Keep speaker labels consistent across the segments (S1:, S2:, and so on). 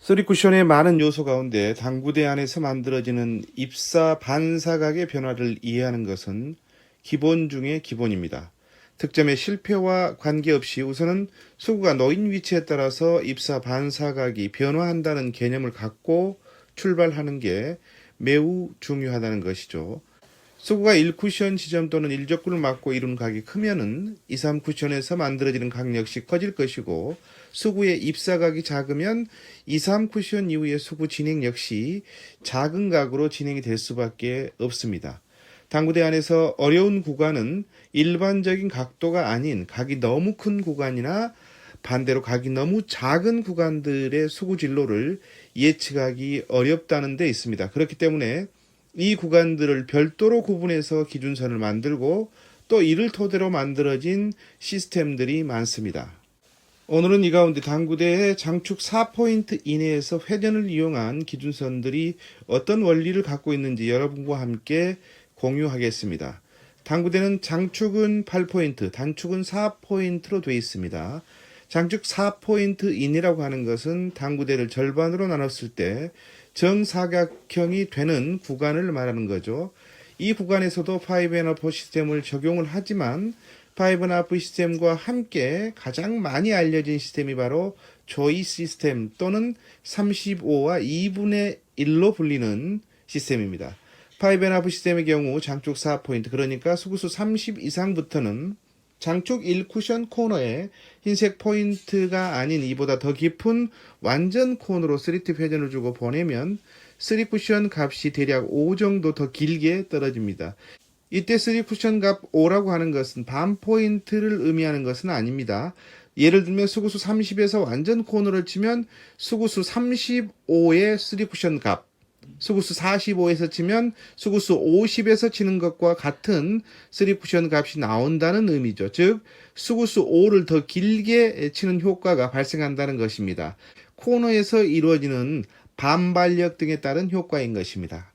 S1: 쓰리쿠션의 많은 요소 가운데 당구대 안에서 만들어지는 입사 반사각의 변화를 이해하는 것은 기본 중의 기본입니다. 득점의 실패와 관계없이 우선은 수구가 놓인 위치에 따라서 입사 반사각이 변화한다는 개념을 갖고 출발하는 게 매우 중요하다는 것이죠. 수구가 1쿠션 지점 또는 1족구를 맞고 이룬 각이 크면은 2, 3쿠션에서 만들어지는 각 역시 커질 것이고, 수구의 입사각이 작으면 2, 3쿠션 이후의 수구 진행 역시 작은 각으로 진행이 될 수밖에 없습니다. 당구대 안에서 어려운 구간은 일반적인 각도가 아닌 각이 너무 큰 구간이나 반대로 각이 너무 작은 구간들의 수구 진로를 예측하기 어렵다는 데 있습니다. 그렇기 때문에 이 구간들을 별도로 구분해서 기준선을 만들고 또 이를 토대로 만들어진 시스템들이 많습니다. 오늘은 이 가운데 당구대의 장축 4포인트 이내에서 회전을 이용한 기준선들이 어떤 원리를 갖고 있는지 여러분과 함께 공유하겠습니다. 당구대는 장축은 8포인트, 단축은 4포인트로 되어 있습니다. 장축 4포인트 인이라고 하는 것은 당구대를 절반으로 나눴을 때 정사각형이 되는 구간을 말하는 거죠. 이 구간에서도 5&4 시스템을 적용을 하지만 5&4 시스템과 함께 가장 많이 알려진 시스템이 바로 조이 시스템 또는 35와 2분의 1로 불리는 시스템입니다. 5&4 시스템의 경우 장축 4포인트, 그러니까 수구수 30 이상부터는 장축 1쿠션 코너에 흰색 포인트가 아닌 이보다 더 깊은 완전 코너로 3팁 회전을 주고 보내면 3쿠션 값이 대략 5 정도 더 길게 떨어집니다. 이때 3쿠션 값 5라고 하는 것은 반 포인트를 의미하는 것은 아닙니다. 예를 들면 수구수 30에서 완전 코너를 치면 수구수 35의 3쿠션 값, 수구수 45에서 치면 수구수 50에서 치는 것과 같은 3쿠션 값이 나온다는 의미죠. 즉 수구수 5를 더 길게 치는 효과가 발생한다는 것입니다. 코너에서 이루어지는 반발력 등에 따른 효과인 것입니다.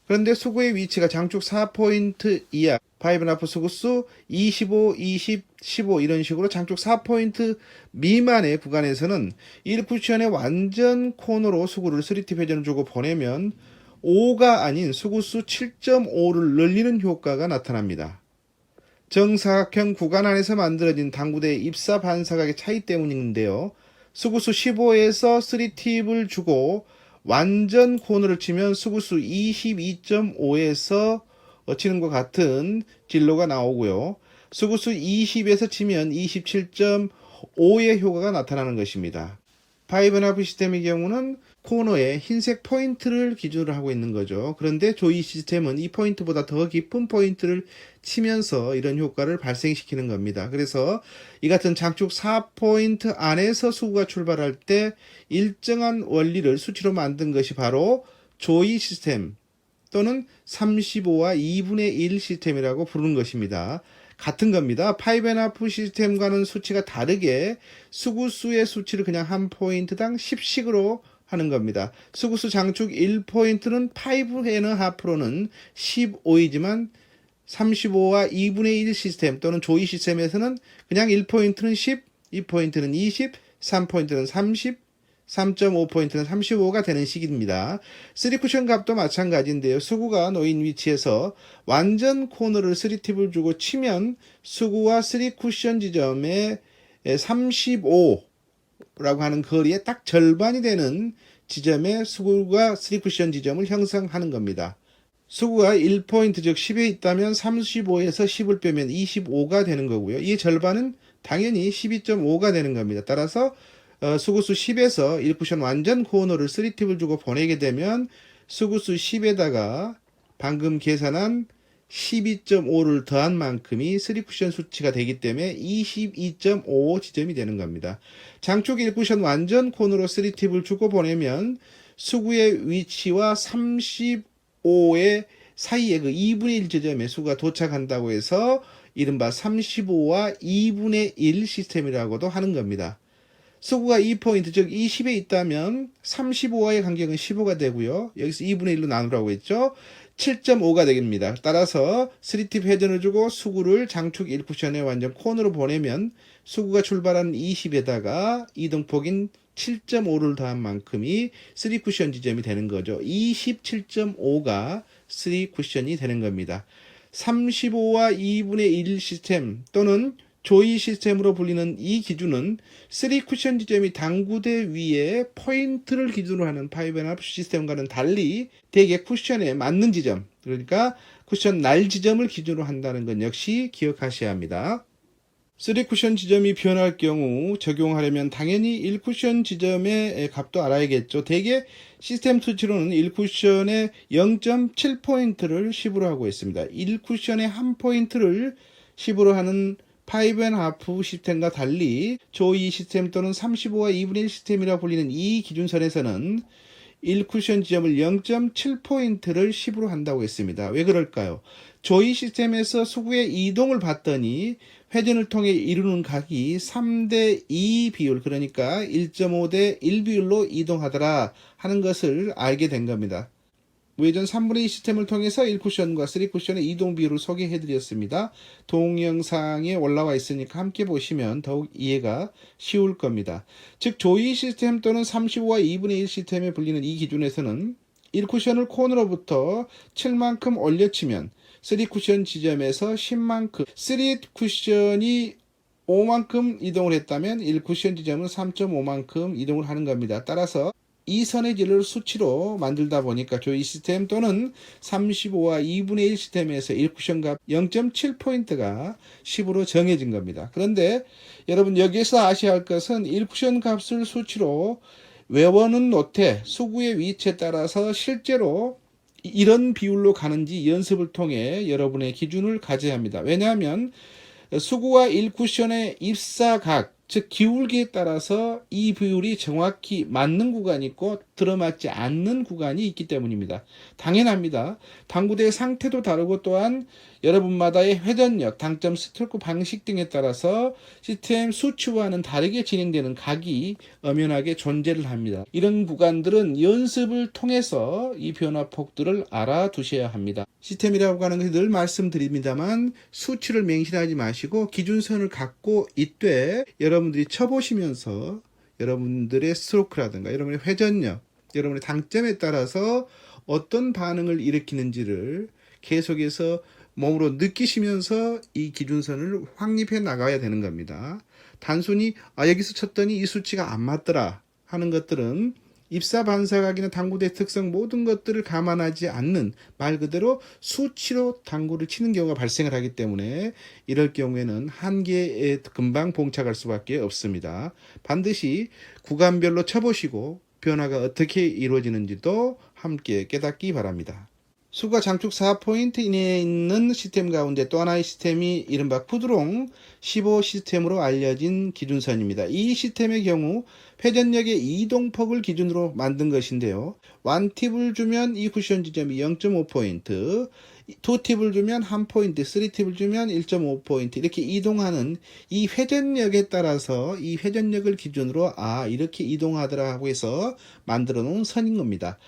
S1: 그런데 수구의 위치가 장축 4포인트 이하, 5&4 수구수 25, 20, 15 이런 식으로 장축 4포인트 미만의 구간에서는 1쿠션의 완전 코너로 수구를 3팁 회전을 주고 보내면 5가 아닌 수구수 7.5를 늘리는 효과가 나타납니다. 정사각형 구간 안에서 만들어진 당구대의 입사 반사각의 차이 때문인데요. 수구수 15에서 3팁을 주고 완전 코너를 치면 수구수 22.5에서 치는 것 같은 진로가 나오고요. 수구수 20에서 치면 27.5의 효과가 나타나는 것입니다. 5&4 시스템의 경우는 코너에 흰색 포인트를 기준으로 하고 있는 거죠. 그런데 조이 시스템은 이 포인트보다 더 깊은 포인트를 치면서 이런 효과를 발생시키는 겁니다. 그래서 이 같은 장축 4포인트 안에서 수구가 출발할 때 일정한 원리를 수치로 만든 것이 바로 조이 시스템 또는 35와 2분의 1 시스템이라고 부르는 것입니다. 같은 겁니다. 5&4 시스템과는 수치가 다르게 수구수의 수치를 그냥 한 포인트당 10씩으로 하는 겁니다. 수구수 장축 1포인트는 5&4%는 15이지만 35와 2분의 1 시스템 또는 조이 시스템에서는 그냥 1포인트는 10, 2포인트는 20, 3포인트는 30, 3.5포인트는 35가 되는 식입니다. 3쿠션 값도 마찬가지인데요. 수구가 놓인 위치에서 완전 코너를 3팁을 주고 치면 수구와 3쿠션 지점에 35라고 하는 거리에 딱 절반이 되는 지점에 수구가 3쿠션 지점을 형성하는 겁니다. 수구가 1포인트 즉 10에 있다면 35에서 10을 빼면 25가 되는 거고요. 이 절반은 당연히 12.5가 되는 겁니다. 따라서 수구수 10에서 1쿠션 완전 코너를 3팁을 주고 보내게 되면 수구수 10에다가 방금 계산한 12.5를 더한 만큼이 3쿠션 수치가 되기 때문에 22.5 지점이 되는 겁니다. 장축 1쿠션 완전 코너로 3팁을 주고 보내면 수구의 위치와 35의 사이에 그 2분의 1 지점에 수구가 도착한다고 해서 이른바 35와 2분의 1 시스템이라고도 하는 겁니다. 수구가 2포인트 즉 20에 있다면 35와의 간격은 15가 되고요. 여기서 2분의 1로 나누라고 했죠. 7.5가 됩니다. 따라서 3팁 회전을 주고 수구를 장축 1쿠션에 완전 코너로 보내면 수구가 출발한 20에다가 이동폭인 7.5를 더한 만큼이 3쿠션 지점이 되는 거죠. 27.5가 3쿠션이 되는 겁니다. 35와 2분의 1 시스템 또는 조이 시스템으로 불리는 이 기준은 3쿠션 지점이 당구대 위에 포인트를 기준으로 하는 5&1 시스템과는 달리 대개 쿠션에 맞는 지점, 그러니까 쿠션 날 지점을 기준으로 한다는 것 역시 기억하셔야 합니다. 3쿠션 지점이 변할 경우 적용하려면 당연히 1쿠션 지점의 값도 알아야겠죠. 대개 시스템 수치로는 1쿠션에 0.7포인트를 10으로 하고 있습니다. 1쿠션에 1포인트를 10으로 하는 5&1 시스템과 달리 조이 시스템 또는 35와 2분의 1 시스템이라 불리는 이 기준선에서는 1쿠션 지점을 0.7포인트를 10으로 한다고 했습니다. 왜 그럴까요? 조이 시스템에서 수구의 이동을 봤더니 회전을 통해 이루는 각이 3대2 비율, 그러니까 1.5대 1 비율로 이동하더라 하는 것을 알게 된 겁니다. 외전 3분의 2 시스템을 통해서 1쿠션과 3쿠션의 이동 비율을 소개해드렸습니다. 동영상에 올라와 있으니까 함께 보시면 더욱 이해가 쉬울 겁니다. 즉 조이 시스템 또는 35와 2분의 1 시스템에 불리는 이 기준에서는 1쿠션을 콘으로부터 7만큼 올려치면 3쿠션 지점에서 10만큼, 3쿠션이 5만큼 이동을 했다면 1쿠션 지점은 3.5만큼 이동을 하는 겁니다. 따라서 이 선의 질을 수치로 만들다 보니까 조이 시스템 또는 35와 2분의 1 시스템에서 1쿠션 값 0.7포인트가 10으로 정해진 겁니다. 그런데 여러분 여기에서 아셔야 할 것은 1쿠션 값을 수치로 외워는 못해 수구의 위치에 따라서 실제로 이런 비율로 가는지 연습을 통해 여러분의 기준을 가져야 합니다. 왜냐하면 수구와 1쿠션의 입사각, 즉 기울기에 따라서 이 비율이 정확히 맞는 구간이 있고 들어맞지 않는 구간이 있기 때문입니다. 당연합니다. 당구대의 상태도 다르고 또한 여러분마다의 회전력, 당점 스트로크 방식 등에 따라서 시스템 수치와는 다르게 진행되는 각이 엄연하게 존재를 합니다. 이런 구간들은 연습을 통해서 이 변화폭들을 알아두셔야 합니다. 시스템이라고 하는 것이 늘 말씀드립니다만 수치를 맹신하지 마시고 기준선을 갖고 있되 여러분들이 쳐보시면서 여러분들의 스트로크라든가 여러분의 회전력, 여러분의 당점에 따라서 어떤 반응을 일으키는지를 계속해서 몸으로 느끼시면서 이 기준선을 확립해 나가야 되는 겁니다. 단순히 여기서 쳤더니 이 수치가 안 맞더라 하는 것들은 입사 반사각이나 당구대 특성 모든 것들을 감안하지 않는 말 그대로 수치로 당구를 치는 경우가 발생을 하기 때문에 이럴 경우에는 한계에 금방 봉착할 수밖에 없습니다. 반드시 구간별로 쳐보시고 변화가 어떻게 이루어지는지도 함께 깨닫기 바랍니다. 수가 장축 4포인트 이내에 있는 시스템 가운데 또 하나의 시스템이 이른바 푸드롱 15 시스템으로 알려진 기준선입니다. 이 시스템의 경우 회전력의 이동폭을 기준으로 만든 것인데요. 1팁을 주면 이 쿠션 지점이 0.5포인트, 2팁을 주면 1포인트, 3팁을 주면 1.5포인트 이렇게 이동하는 이 회전력에 따라서 이 회전력을 기준으로 이렇게 이동하더라 하고 해서 만들어 놓은 선인 겁니다.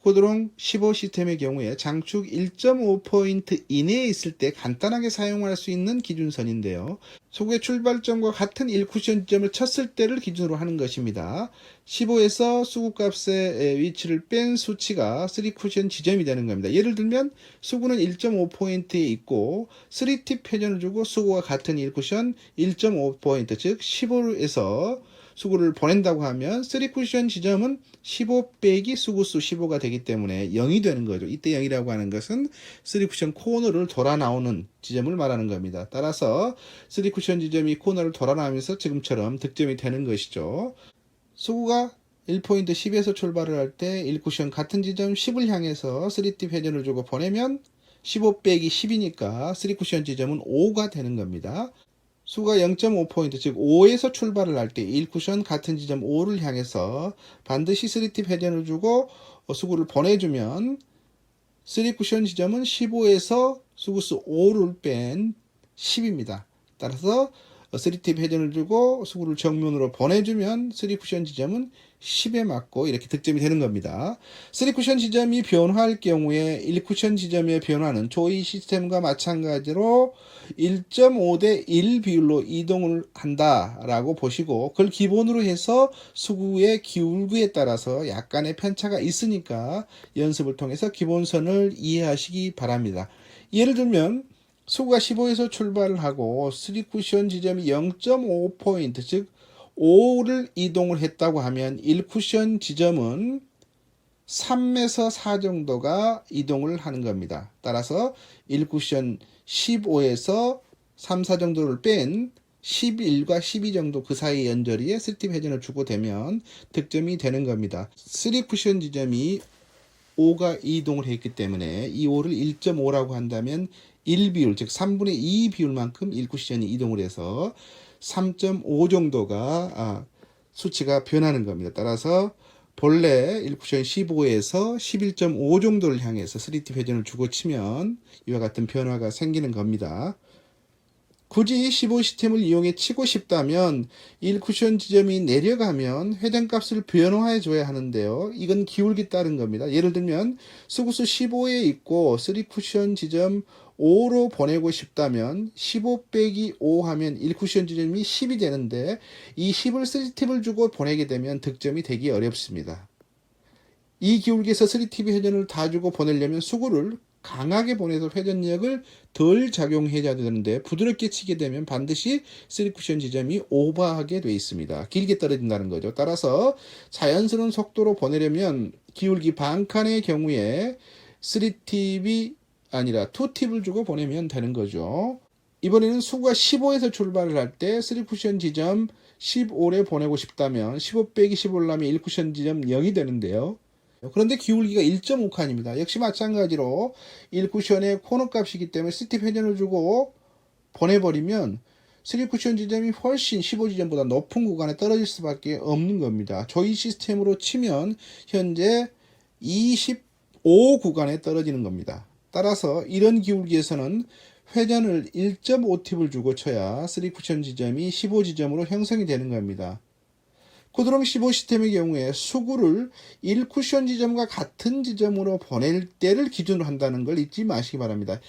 S1: 푸드롱 15 시스템의 경우에 장축 1.5포인트 이내에 있을 때 간단하게 사용할 수 있는 기준선인데요. 수구의 출발점과 같은 1쿠션 지점을 쳤을 때를 기준으로 하는 것입니다. 15에서 수구값의 위치를 뺀 수치가 3쿠션 지점이 되는 겁니다. 예를 들면 수구는 1.5포인트에 있고 3팁 회전을 주고 수구와 같은 1쿠션 1.5포인트 즉 15에서 수구를 보낸다고 하면 3쿠션 지점은 15 빼기 수구수 15가 되기 때문에 0이 되는 거죠. 이때 0이라고 하는 것은 3쿠션 코너를 돌아 나오는 지점을 말하는 겁니다. 따라서 3쿠션 지점이 코너를 돌아 나오면서 지금처럼 득점이 되는 것이죠. 수구가 1포인트 10에서 출발을 할 때 1쿠션 같은 지점 10을 향해서 3팁 회전을 주고 보내면 15 빼기 10이니까 3쿠션 지점은 5가 되는 겁니다. 수가 0.5포인트 즉 5에서 출발을 할 때 1쿠션 같은 지점 5를 향해서 반드시 3팁 회전을 주고 수구를 보내주면 3쿠션 지점은 15에서 수구수 5를 뺀 10입니다. 따라서 3팁 회전을 주고 수구를 정면으로 보내주면 3쿠션 지점은 10에 맞고 이렇게 득점이 되는 겁니다. 3쿠션 지점이 변화할 경우에 1쿠션 지점의 변화는 조이 시스템과 마찬가지로 1.5 대 1 비율로 이동을 한다라고 보시고, 그걸 기본으로 해서 수구의 기울기에 따라서 약간의 편차가 있으니까 연습을 통해서 기본선을 이해하시기 바랍니다. 예를 들면 수구가 15에서 출발을 하고 3쿠션 지점이 0.5포인트, 즉 5를 이동을 했다고 하면 1쿠션 지점은 3에서 4 정도가 이동을 하는 겁니다. 따라서 1쿠션 15에서 3, 4 정도를 뺀 11과 12 정도 그 사이 연저리에 3팁 회전을 주고 되면 득점이 되는 겁니다. 3쿠션 지점이 5가 이동을 했기 때문에 이 5를 1.5라고 한다면 1비율, 즉 3분의 2 비율만큼 1쿠션이 이동을 해서 3.5 정도가 수치가 변하는 겁니다. 따라서 본래 1쿠션 15에서 11.5 정도를 향해서 3팁 회전을 주고 치면 이와 같은 변화가 생기는 겁니다. 굳이 15 시스템을 이용해 치고 싶다면 1쿠션 지점이 내려가면 회전값을 변화해 줘야 하는데요. 이건 기울기 따른 겁니다. 예를 들면 수구수 15에 있고 3쿠션 지점 5로 보내고 싶다면 15 빼기 5 하면 1쿠션 지점이 10이 되는데 이 10을 3팁을 주고 보내게 되면 득점이 되기 어렵습니다. 이 기울기에서 3팁 회전을 다 주고 보내려면 수구를 강하게 보내서 회전력을 덜 작용해야 되는데 부드럽게 치게 되면 반드시 3쿠션 지점이 오버하게 돼 있습니다. 길게 떨어진다는 거죠. 따라서 자연스러운 속도로 보내려면 기울기 반칸의 경우에 3팁이 아니라 2팁을 주고 보내면 되는 거죠. 이번에는 수구가 15에서 출발을 할 때 3쿠션 지점 15에 보내고 싶다면 15 빼기 15를 하면 1쿠션 지점 0이 되는데요. 그런데 기울기가 1.5칸입니다. 역시 마찬가지로 1쿠션의 코너 값이기 때문에 3팁 회전을 주고 보내버리면 3쿠션 지점이 훨씬 15 지점보다 높은 구간에 떨어질 수밖에 없는 겁니다. 조이 시스템으로 치면 현재 25 구간에 떨어지는 겁니다. 따라서 이런 기울기에서는 회전을 1.5팁을 주고 쳐야 3쿠션 지점이 15 지점으로 형성이 되는 겁니다. 코드롱 15 시스템의 경우에 수구를 1쿠션 지점과 같은 지점으로 보낼 때를 기준으로 한다는 걸 잊지 마시기 바랍니다.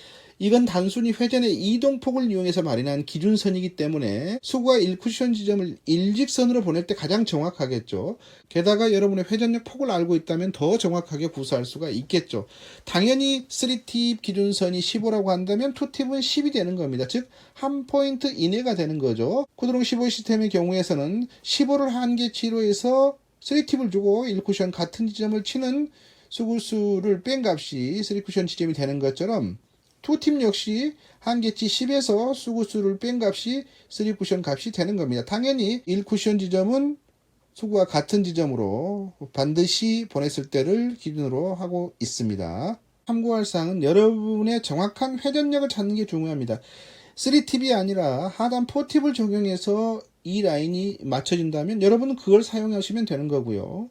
S1: 이건 단순히 회전의 이동폭을 이용해서 마련한 기준선이기 때문에 수구가 1쿠션 지점을 일직선으로 보낼 때 가장 정확하겠죠. 게다가 여러분의 회전력 폭을 알고 있다면 더 정확하게 구사할 수가 있겠죠. 당연히 3팁 기준선이 15라고 한다면 2팁은 10이 되는 겁니다. 즉, 한 포인트 이내가 되는 거죠. 코드롱 15 시스템의 경우에서는 15를 한계치로 해서 3팁을 주고 1쿠션 같은 지점을 치는 수구수를 뺀 값이 3쿠션 지점이 되는 것처럼 2팁 역시 한계치 10에서 수구수를 뺀 값이 3쿠션 값이 되는 겁니다. 당연히 1쿠션 지점은 수구와 같은 지점으로 반드시 보냈을 때를 기준으로 하고 있습니다. 참고할 사항은 여러분의 정확한 회전력을 찾는 게 중요합니다. 3팁이 아니라 하단 4팁을 적용해서 이 라인이 맞춰진다면 여러분은 그걸 사용하시면 되는 거고요.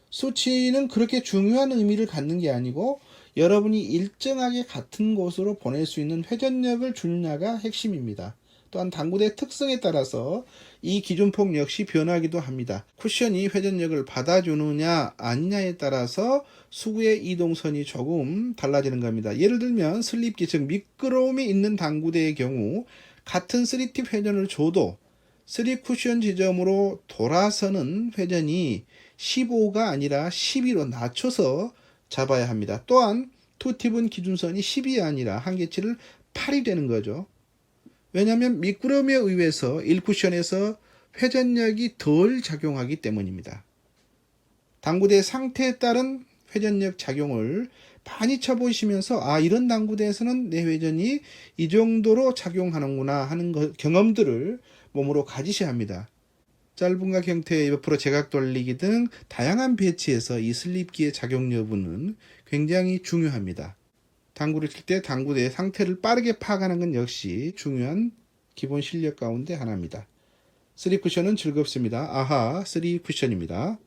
S1: 수치는 그렇게 중요한 의미를 갖는 게 아니고 여러분이 일정하게 같은 곳으로 보낼 수 있는 회전력을 주느냐가 핵심입니다. 또한 당구대의 특성에 따라서 이 기준폭 역시 변하기도 합니다. 쿠션이 회전력을 받아주느냐 아니냐에 따라서 수구의 이동선이 조금 달라지는 겁니다. 예를 들면 슬립기, 즉 미끄러움이 있는 당구대의 경우 같은 3팁 회전을 줘도 3쿠션 지점으로 돌아서는 회전이 15가 아니라 12로 낮춰서 잡아야 합니다. 또한 2팁은 기준선이 10이 아니라 한계치를 8이 되는 거죠. 왜냐하면 미끄러움에 의해서 1쿠션에서 회전력이 덜 작용하기 때문입니다. 당구대의 상태에 따른 회전력 작용을 많이 쳐보시면서 이런 당구대에서는 내 회전이 이 정도로 작용하는구나 하는 경험들을 몸으로 가지셔야 합니다. 짧은 각 형태의 옆으로 제각 돌리기 등 다양한 배치에서 이 슬립기의 작용 여부는 굉장히 중요합니다. 당구를 칠 때 당구대의 상태를 빠르게 파악하는 건 역시 중요한 기본 실력 가운데 하나입니다. 3쿠션은 즐겁습니다. 아하 3쿠션입니다.